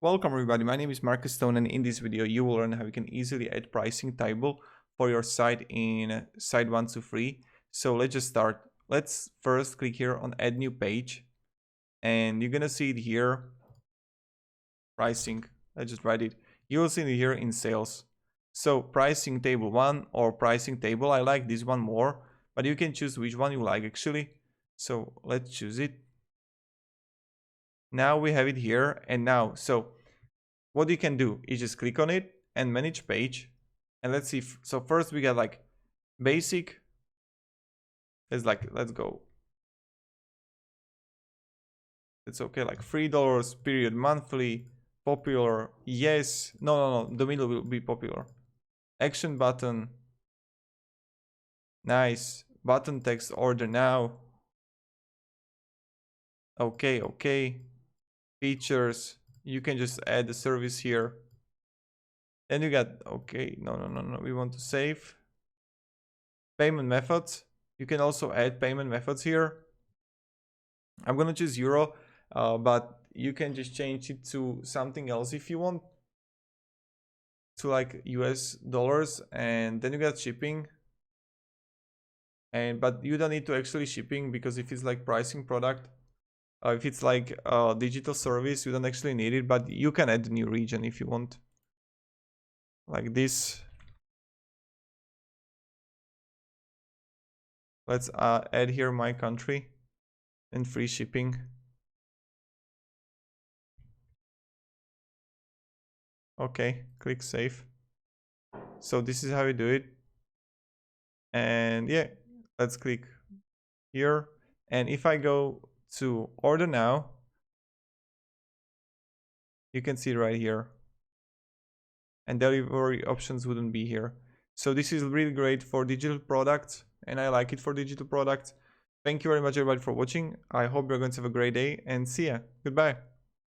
Welcome everybody, my name is Marcus Stone, and in this video you will learn how you can easily add pricing table for your site in Site123. So let's just start. Let's first click here on add new page, and you're gonna see it here, pricing. Let's just write it. You will see it here in sales. So pricing table 1 or pricing table. I like this one more, but you can choose which one you like actually. So let's choose it. Now we have it here, and now so what you can do is just click on it and manage page, and let's see. So first we got like basic. Let's go. It's okay, like $3 period monthly, popular, yes, no, the middle will be popular, action button, nice, button text, order now, okay, features, you can just add the service here. Then you got, okay, no, we want to save. Payment methods, you can also add payment methods here. I'm gonna choose euro, but you can just change it to something else if you want, to like US dollars. And then you got shipping, but you don't need to actually shipping, because if it's like pricing product, if it's like a digital service, you don't actually need it, but you can add a new region if you want, like this. Let's add here my country and free shipping. Okay, click save. So this is how you do it. And yeah, let's click here. And if I go to order now, you can see right here, and delivery options wouldn't be here. So this is really great for digital products, and I like it for digital products. Thank you very much everybody for watching. I hope you're going to have a great day, and see ya. Goodbye.